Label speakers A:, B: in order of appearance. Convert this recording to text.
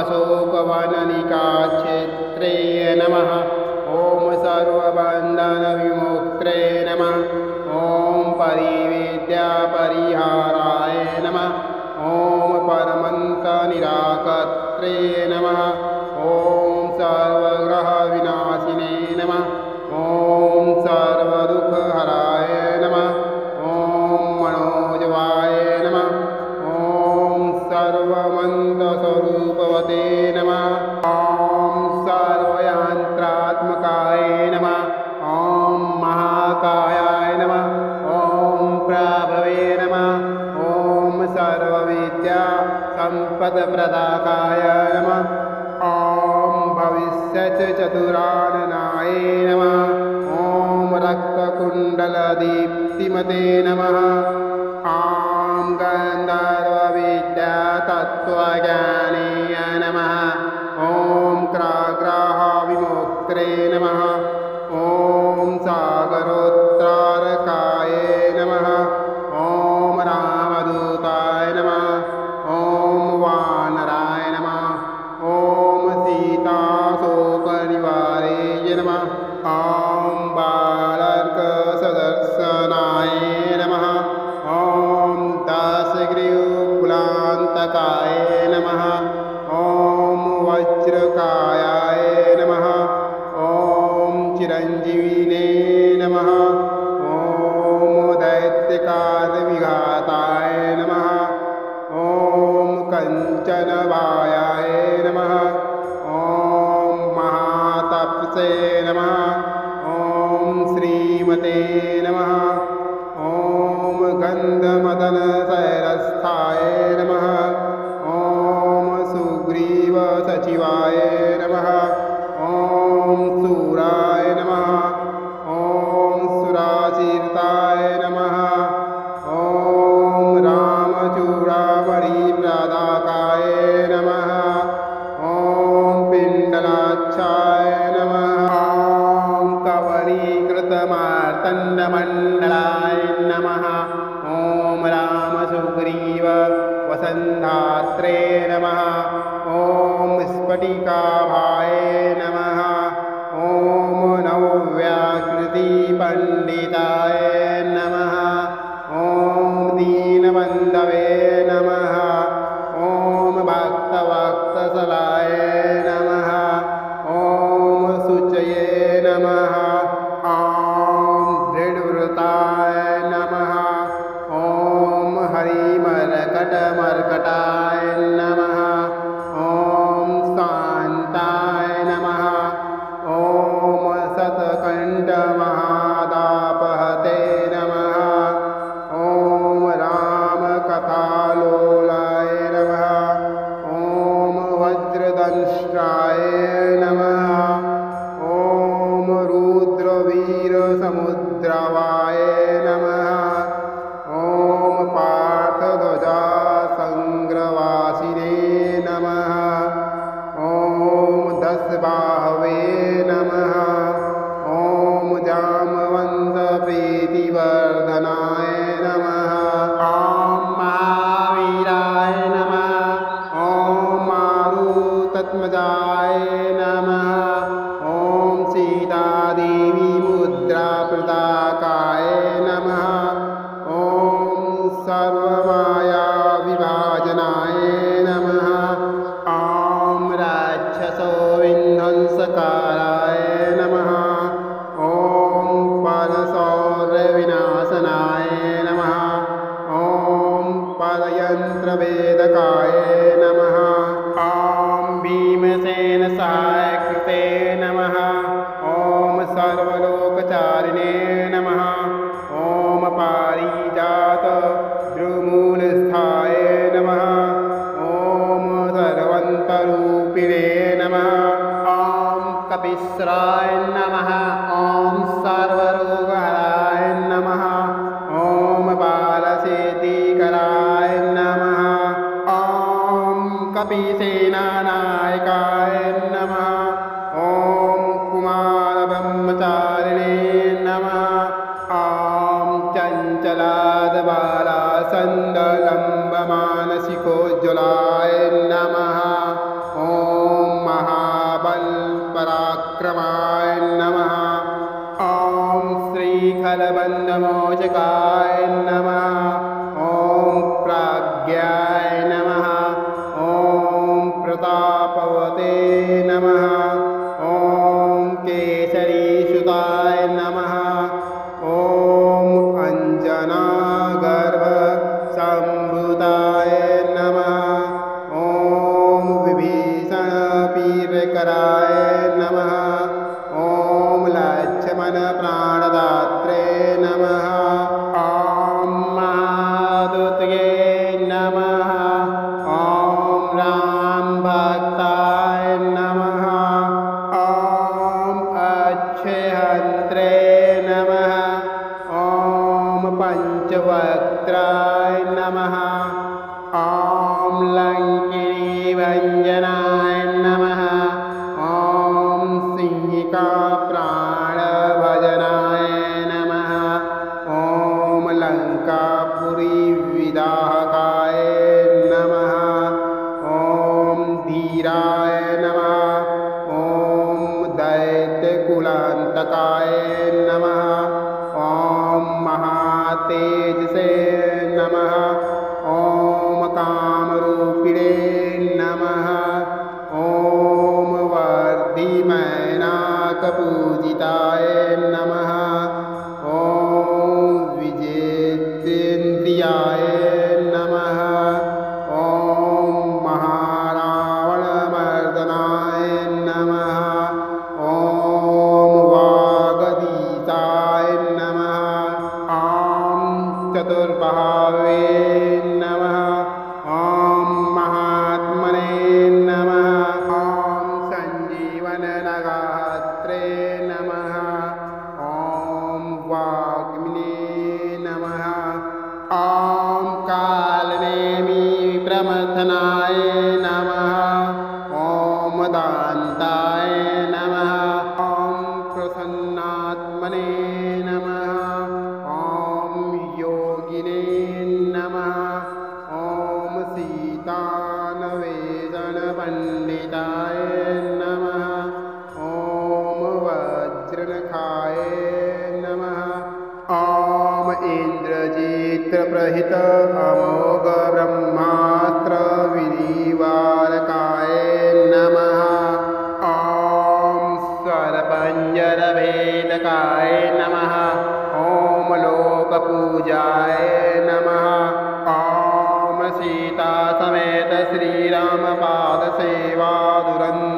A: अशोकवननिकाक्षेत्रे नमः। ॐ सर्वबन्धनविमुक्त्रे नमः। ॐ परिविद्यापरिहाराय नमः। ॐ परमन्तनिराकर्त्रे नमः। ॐ सर्वग्रहविनाशिने नमः। ॐ सर्वदुःखहराय नमः। ॐ मनोजवाय नमः। ॐ सर्वमन्त्रस्वरूपवते नमः। ॐ सर्वयन्त्रात्मकाय नमः। ॐ महाकायाय नमः। ॐ प्रभवे नमः। ॐ सर्वविद्या सम्पत्प्रदाताय नमः। ॐ भविष्यच्चतुराननाय नमः। ॐ रक्तकुण्डलदीप्तिमते नमः। ॐ गन्धर्वविद्यातत्त्वज्ञानीय नमः। ॐ ग्राग्रहविमुक्त्रे नमः। ॐ सागरोत्तारकाय नमः। ॐ रामदूताय नमः। ॐ वानराय नमः। ॐ सीताशोकनिवारय नमः। ॐ बालर्कसदर्शनाय नमः। ॐ दशग्रीवकुलान्तकाय नमः। ॐ वज्रकायाय नमः। ॐ चिरञ्जीविने नमः। ॐ दैत्यकालविघाताय नमः। ॐ कञ्चनवायाय नमः। ॐ महातपसे नमः। ॐ श्रीमते नमः। ॐ गन्धमदनशैलस्थाय नमः। ॐ सुग्रीवसचिवाय नमः। ॐ शूराय नमः। ॐ सुराशीर्ताय नमः। ॐ रामचूडामणिप्रदाकाय नमः। ॐ पिण्डलाक्षाय नमः। ॐ कवलीकृतमार्तण्डमण्डलाय नमः। ॐ रामसुग्रीव वसन्धात्रे नमः। ॐ स्फटिकाभाय नमः। ॐ नव्याकृतिपण्डिताय नमः। ॐ दीनबन्धवे नमः। ॐ भक्तवत्सलाय नमः। ॐ शुचये नमः। ॐ दृढव्रताय नमः। ॐ हरिमर्कटमर्कटाय नमः। ॐ शान्ताय नमः। ॐ शतकण्ठमहादापहते नमः। ॐ रामकथालोलाय नमः। ॐ वज्रदंष्ट्राय नमः। ॐ रुद्रवीरसमुद्रवाय नमः। ॐ पार्थध्वजासङ्ग्रवासिने नमः। ॐ दशबाहवे नमः। ॐ जामवन्तप्रीतिवर्धनाय नमः। ॐ महावीराय नमः। ॐ मारुतत्मजाय नमः। ॐ सीतादेवी मुद्राप्रदाकाय नमः। ॐ सर्वमायाविभाजनाय नमः। ॐ राक्षसविध्वंसकाराय नमः। ॐ परशौर्यविनाशनाय नमः। ॐ परयन्त्रवेदकाय नमः। ॐ भीमसेनसहायकृते नमः। ॐ सर्वलोकचारिणे नमः। ॐ पारिजातद्रुमूलस्थाय नमः। ॐ सर्वन्तरूपिणे नमः। ॐ कपिश्राय नमः। ॐ सर्वरोगहराय नमः। ॐ बालसेतिकराय नमः। ॐ कपिसेनानायकाय नमः। ॐ कुमारब्रह्मचारिणे नमः। ॐ चञ्चलादबालासन्दलम्बमानसिकोज्ज्वलाय नमः। ॐ पंचकाय नमः। ॐ प्राज्ञाय नमः। ॐ प्रतापवते नमः। ॐ केसरीसुताय नमः। ॐ अञ्जनागर्भसम्भूताय नमः। ॐ विभीषणपीडकराय नमः। ॐ लक्ष्मणप्राणदात्रे नमः। ॐ महादूतये नमः। ॐ रामभक्ताय नमः। ॐ अक्षयहन्त्रे नमः। ॐ पञ्चवक्त्राय नमः। ॐ लङ्किनीभञ्जनाय नमः। ॐ सिंहिकाप्राणभजनाय नमः। ॐ लङ्कापुरीविदाहकाय नमः। ॐ धीराय नमः। ॐ दैत्यकुलान्तकाय नमः। ॐ महातेजसे नमः। ॐ कामरूपिणे नमः। ॐ वर्धिमैनाकपूजिताय नमः। ॐ विजेतेन्द्रियाय नमः। ॐ महारावणमर्दनाय नमः। ॐ वागदीताय नमः। ॐ चतुर्बाहवे नमः। ॐ महात्मने नमः। ॐ सञ्जीवननगात्रे नमः। ॐ वाग्मिने नमः। ॐ कालनेमिप्रमथनाय नमः। ॐ दान्ताय नमः। ॐ प्रसन्नात्मने नमः। ॐ योगिने नमः। ॐ सीतान्वेषणपण्डिताय नमः। ॐ वज्रनखाय नमः। ॐ इन्द्रजित्रप्रहित अमोघब्रह्मास्त्रविनिवारकाय नमः। ॐ स्वरपञ्जरभेदकाय नमः। ॐ लोकपूजाय नमः। ॐ सीतासमेत श्रीरामपादसेवादुरन्